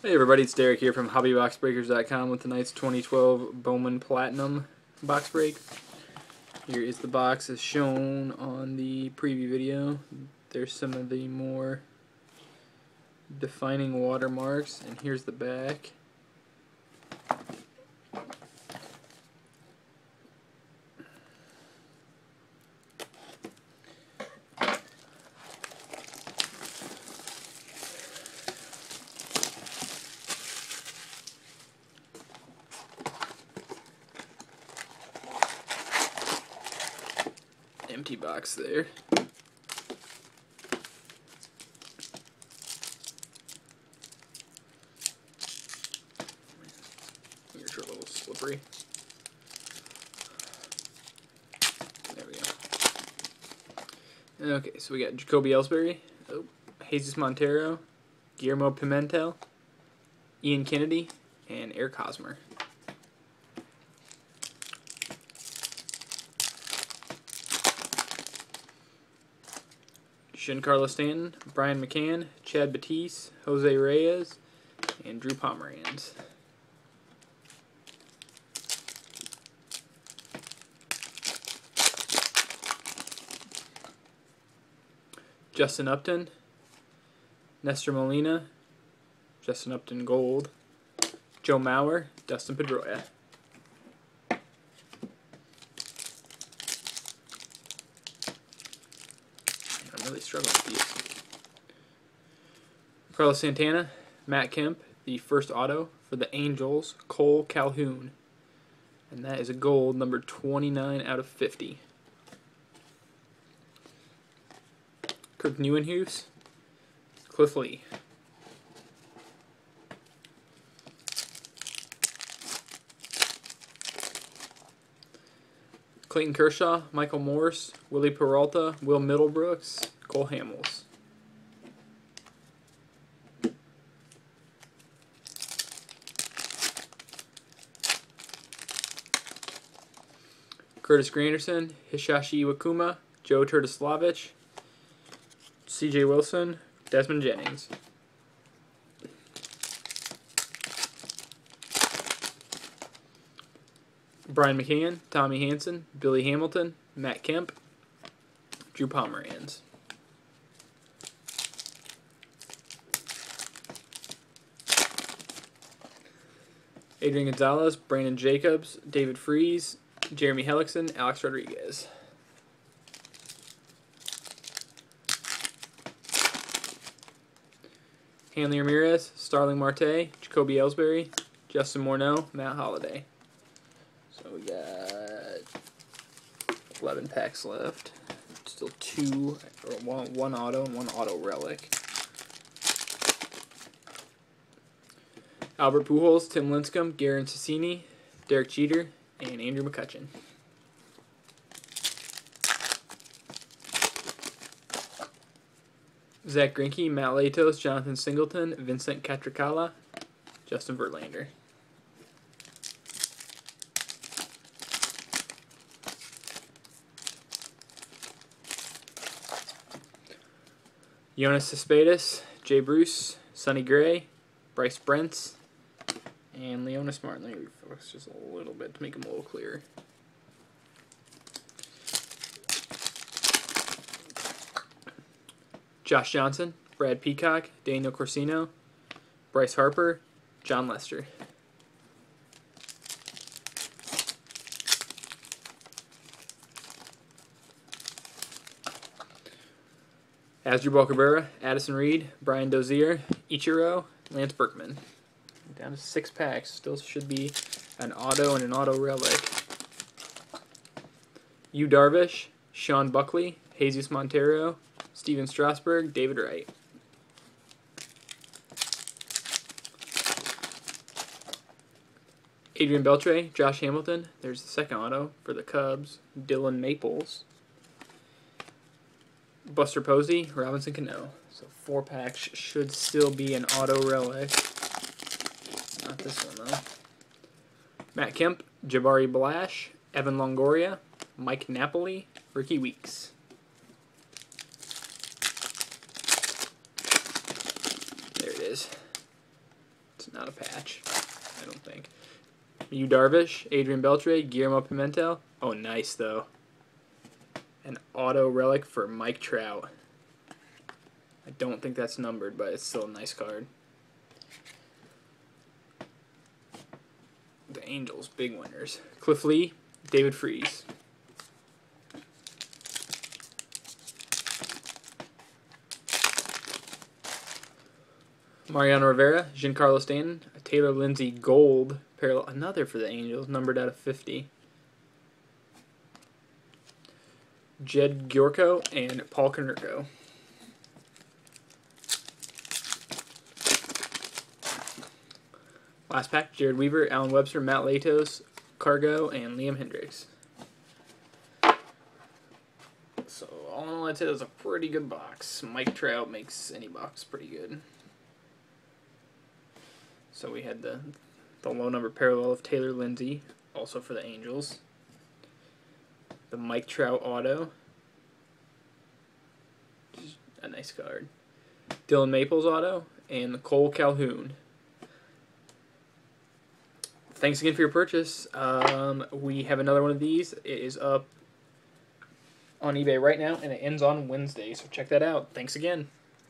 Hey everybody, it's Derek here from HobbyBoxBreakers.com with tonight's 2012 Bowman Platinum box break. Here is the box as shown on the preview video. There's some of the more defining watermarks, and here's the back. Empty box there. Here's a little slippery. There we go. Okay, so we got Jacoby Ellsbury, Jesus Montero, Guillermo Pimentel, Ian Kennedy, and Eric Hosmer. Giancarlo Stanton, Brian McCann, Chad Batiste, Jose Reyes, and Drew Pomeranz. Justin Upton, Nestor Molina, Justin Upton Gold, Joe Mauer, Dustin Pedroia. I'm really struggling with these. Carlos Santana, Matt Kemp, the first auto for the Angels, Cole Calhoun. And that is a gold, number 29 out of 50. Kirk Neuenhuis, Cliff Lee. Clayton Kershaw, Michael Morse, Willie Peralta, Will Middlebrooks, Cole Hamels. Curtis Granderson, Hisashi Iwakuma, Joe Turtislavich, C.J. Wilson, Desmond Jennings. Brian McCann, Tommy Hanson, Billy Hamilton, Matt Kemp, Drew Pomeranz. Adrian Gonzalez, Brandon Jacobs, David Freese, Jeremy Hellickson, Alex Rodriguez. Hanley Ramirez, Starling Marte, Jacoby Ellsbury, Justin Morneau, Matt Holliday. So we got 11 packs left. Still one auto and one auto relic. Albert Pujols, Tim Lincecum, Garen Cecchini, Derek Jeter, and Andrew McCutchen. Zach Greinke, Matt Latos, Jonathan Singleton, Vincent Catricala, Justin Verlander. Jonas Cespedes, Jay Bruce, Sonny Gray, Bryce Brentz, and Leonis Martin. Let me refocus just a little bit to make him a little clearer. Josh Johnson, Brad Peacock, Daniel Corsino, Bryce Harper, John Lester. Asdrubal Cabrera, Addison Reed, Brian Dozier, Ichiro, Lance Berkman. Down to 6 packs. Still should be an auto and an auto relic. Yu Darvish, Sean Buckley, Jesus Montero, Steven Strasburg, David Wright. Adrian Beltre, Josh Hamilton. There's the second auto for the Cubs. Dylan Maples. Buster Posey, Robinson Cano. So 4 packs should still be an auto relic. Not this one though. Matt Kemp, Jabari Blash, Evan Longoria, Mike Napoli, Ricky Weeks. There it is. not a patch, I don't think. Yu Darvish, Adrian Beltre, Guillermo Pimentel. Oh, nice, though. An auto relic for Mike Trout. I don't think that's numbered, but it's still a nice card. The Angels, big winners. Cliff Lee, David Freese. Mariano Rivera, Giancarlo Stanton, Taylor Lindsey Gold, parallel, another for the Angels, numbered out of 50. Jed Gyorko and Paul Konerko. Last pack, Jared Weaver, Alan Webster, Matt Latos, Cargo, and Liam Hendricks. So, all in all, I'd say it was a pretty good box. Mike Trout makes any box pretty good. So we had the low number parallel of Taylor Lindsey, also for the Angels. The Mike Trout auto. Just a nice card. Dylan Maples auto, and the Cole Calhoun. Thanks again for your purchase. We have another one of these. It is up on eBay right now, and it ends on Wednesday, so check that out. Thanks again.